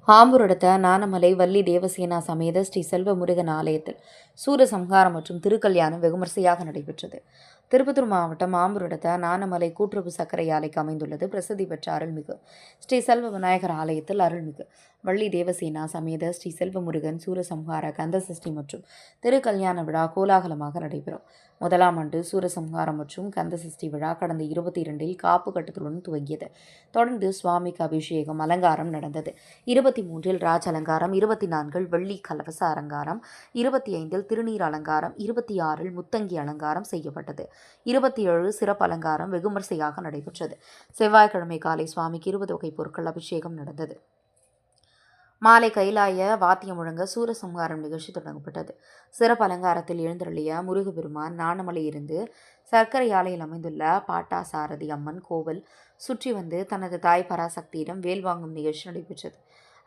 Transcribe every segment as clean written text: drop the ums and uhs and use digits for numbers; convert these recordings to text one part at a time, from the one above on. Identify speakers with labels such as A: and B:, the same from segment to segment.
A: ஆம்பூர் அடுத்த நானமலை வள்ளி தேவசேனா சமேத ஸ்ரீ செல்வ முருகன் ஆலயத்தில் சூரசம்ஹாரம் மற்றும் திருக்கல்யாணம் வெகுமரிசையாக நடைபெற்றது. திருப்பத்தூர் மாவட்டம் ஆம்பூர் அடுத்த நானமலை கூட்டுறவு சர்க்கரை ஆலைக்கு அமைந்துள்ளது பிரசித்தி பெற்ற அருள்மிகு ஸ்ரீ செல்வ விநாயகர் ஆலயத்தில் அருள்மிகு வள்ளி தேவசேனா சமேத ஸ்ரீ செல்வ முருகன் சூரசம்ஹார கந்தசஷ்டி மற்றும் திருக்கல்யாண விழா கோலாகலமாக நடைபெறும். முதலாம் ஆண்டு சூரசம்ஹாரம் மற்றும் கந்தசஷ்டி விழா கடந்த 22 காப்பு கட்டத்துடன் துவங்கியது. தொடர்ந்து சுவாமிக்கு அபிஷேகம் அலங்காரம் நடந்தது. 23 ராஜ அலங்காரம், 24 வெள்ளி கலவச அலங்காரம், 25 திருநீர் அலங்காரம், 26 முத்தங்கி அலங்காரம் செய்யப்பட்டது. 27 சிறப்பு அலங்காரம் வெகுமரிசையாக நடைபெற்றது. செவ்வாய்க்கிழமை காலை சுவாமிக்கு 20 வகை பொருட்கள் அபிஷேகம் நடந்தது. மாலை கைலாய வாத்தியம் முழங்க சூரசம்ஹாரம் நிகழ்ச்சி தொடங்கப்பட்டது. சிறப்பு அலங்காரத்தில் எழுந்தருளிய முருகப்பெருமான் நானமலையிலிருந்து சர்க்கரை ஆலையில் அமைந்துள்ள பாட்டாசாரதி அம்மன் கோவில் சுற்றி வந்து தனது தாய் பராசக்தியிடம் வேல் வாங்கும் நிகழ்ச்சி நடைபெற்றது.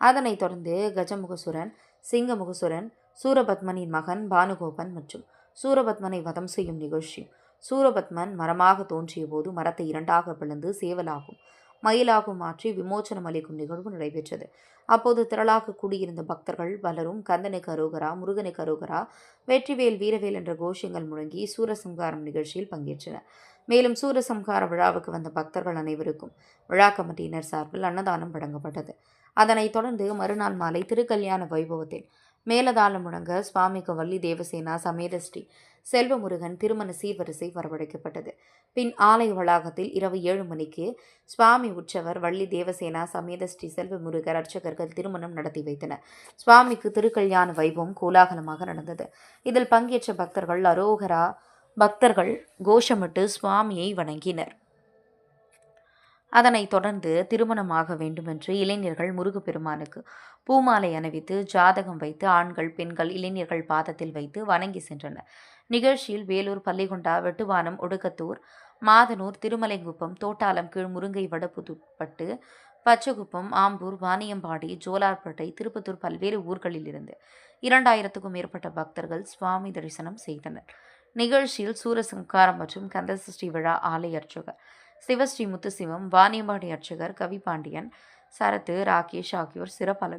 A: அதனைத் தொடர்ந்து கஜமுகசுரன், சிங்கமுகசுரன், சூரபத்மனின் மகன் பானுகோபன் மற்றும் சூரபத்மனை வதம் செய்யும் நிகழ்ச்சியும், சூரபத்மன் மரமாக தோன்றிய போது மரத்தை 2ஆக பிளந்து சேவலாகும் மயிலாகும் மாற்றி விமோச்சனம் அளிக்கும் நிகழ்வு நடைபெற்றது. அப்போது திரளாக கூடியிருந்த பக்தர்கள் பலரும் கந்தனுக்கு அரோகரா, முருகனுக்கு அரோகரா, வெற்றிவேல் வீரவேல் என்ற கோஷங்கள் முழங்கி சூரசம்ஹாரம் நிகழ்ச்சியில் பங்கேற்றனர். மேலும் சூரசம்ஹார விழாவுக்கு வந்த பக்தர்கள் அனைவருக்கும் விழா கமிட்டியினர் சார்பில் அன்னதானம் வழங்கப்பட்டது. அதனைத் தொடர்ந்து மறுநாள் மாலை திருக்கல்யாண வைபவத்தில் மேலதாளம் முழங்க சுவாமிக்கு வள்ளி தேவசேனா சமேத ஸ்ரீ செல்வ முருகன் திருமண சீர்வரிசை வரவழைக்கப்பட்டது. பின் ஆலய வளாகத்தில் இரவு 7 மணிக்கு சுவாமி உற்சவர் வள்ளி தேவசேனா சமேத ஸ்ரீ செல்வ முருகர் அர்ச்சகர்கள் திருமணம் நடத்தி வைத்தனர். சுவாமிக்கு திருக்கல்யாண வைபவம் கோலாகலமாக நடந்தது. இதில் பங்கேற்ற பக்தர்கள் கோஷமிட்டு சுவாமியை வணங்கினர். அதனைத் தொடர்ந்து திருமணமாக வேண்டுமென்று இளைஞர்கள் முருகப்பெருமானுக்கு பூமாலை அணிவித்து ஜாதகம் வைத்து ஆண்கள், பெண்கள், இளைஞர்கள் பாதத்தில் வைத்து வணங்கி சென்றனர். நிகழ்ச்சியில் வேலூர், பள்ளிகொண்டா, வெட்டுவானம், ஒடுக்கத்தூர், மாதனூர், திருமலைங்குப்பம், தோட்டாலம் கீழ் முருங்கை வடபுதுப்பட்டு, பச்சகுப்பம், ஆம்பூர், வாணியம்பாடி, ஜோலார்பேட்டை, திருப்பத்தூர் பல்வேறு ஊர்களில் இருந்து 2000க்கும் மேற்பட்ட பக்தர்கள் சுவாமி தரிசனம் செய்தனர். நிகழ்ச்சியில் சூரசம்ஹாரம் மற்றும் கந்தசஷ்டி விழா ஆலய அர்ச்சகர் சிவஸ்ரீ முத்துசிவம், வாணியம்பாடி அர்ச்சகர் கவிபாண்டியன், சரத்து, ராகேஷ் ஆகியோர் சிறப்பு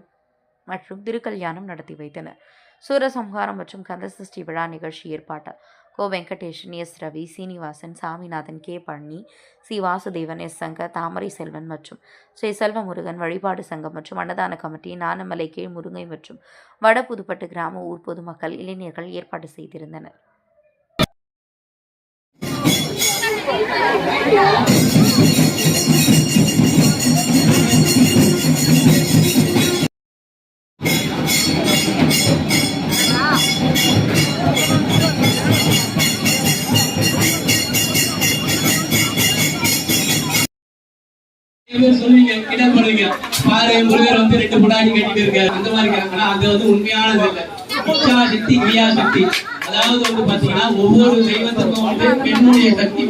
A: மற்றும் திருக்கல்யாணம் நடத்தி வைத்தனர். சூரசம்ஹாரம் மற்றும் கந்தசஷ்டி விழா நிகழ்ச்சி ஏற்பாட்டால் Ko Venkatesan, S Ravi, Srinivasan, Saminathan, K Palani, C Vasudevan, S Shankar, Thamarai Selvan மற்றும் ஸ்ரீ செல்வ முருகன் வழிபாடு சங்கம் மற்றும் அன்னதான கமிட்டி, நானமலை கீழ் முருங்கை மற்றும் வடபுதுப்பட்டு கிராம ஊர் பொதுமக்கள், இளைஞர்கள் ஏற்பாடு செய்திருந்தனர்.
B: சொல்லுவீங்க, கிட்ட போடுவீங்க, பாரு முருகர் வந்து 2 புடாடி கட்டிட்டு இருக்காரு, அந்த மாதிரி. ஆனா அது வந்து உண்மையானது இல்லை. இச்சா சக்தி, கிரியா சக்தி. அதாவது வந்து பாத்தீங்கன்னா ஒவ்வொரு தெய்வத்துக்கும் வந்து பெண்ணுடைய சக்தி.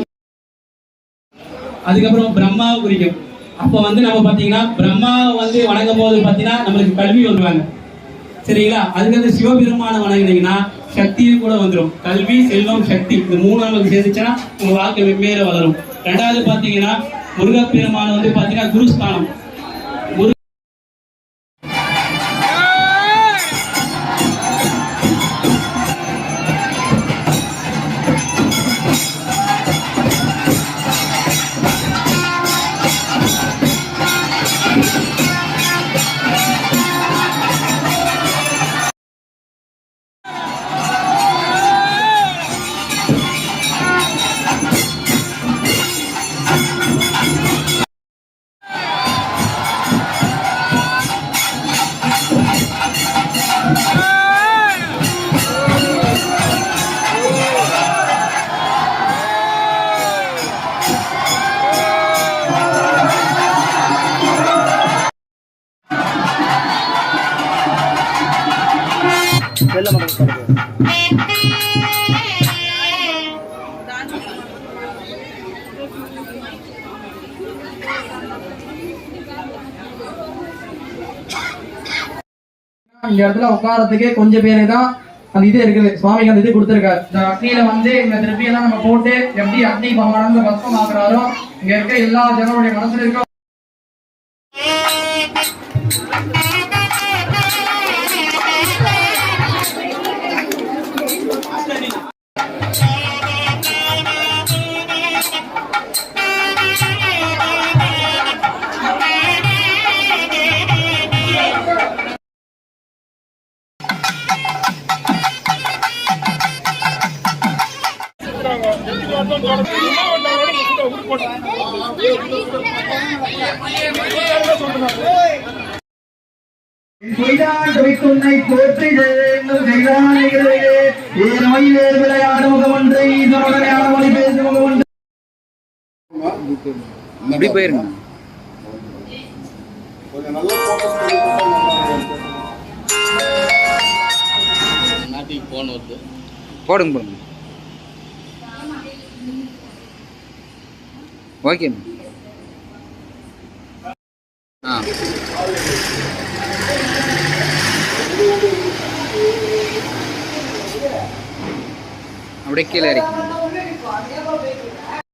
B: அதுக்கப்புறம் பிரம்மாவை குறிக்கும். அப்போ வந்து நம்ம பாத்தீங்கன்னா பிரம்மாவை வந்து வணங்கும் போது பாத்தீங்கன்னா நம்மளுக்கு கல்வி வந்துருவாங்க, சரிங்களா? அதுக்கு சிவபெருமான வணங்கினீங்கன்னா சக்தியும் கூட வந்துடும். கல்வி, செல்வம், சக்தி, இந்த 3 நமக்கு சேர்ந்துச்சுன்னா உங்க வாழ்க்கை வெவ்வேறு வளரும். 2வது பாத்தீங்கன்னா முருகப்பெருமான வந்து பாத்தீங்கன்னா குருஸ்தானம்.
C: இந்த இடத்துல உட்காரத்துக்கே கொஞ்சம் பேரு தான் அந்த இது இருக்குது. சுவாமிக்கு அந்த இது கொடுத்துருக்காரு. இந்த அக்னியில வந்து இந்த திருப்பியெல்லாம் நம்ம போட்டு எப்படி அக்னி பகவான பஸ்மம் ஆக்குறாரோ இங்க இருக்க எல்லா ஜனங்களுடைய மனசுல இருக்க உன்னை போற்றி விளையாடு முகமொன்றை மொழி பேசும் முகமொன்று
D: அப்படி போயிருங்க.
E: நாட்டுக்கு போன் வருது.
D: போடுங்க. ஓகே. ஆ அப்படியே கீழே இறக்கி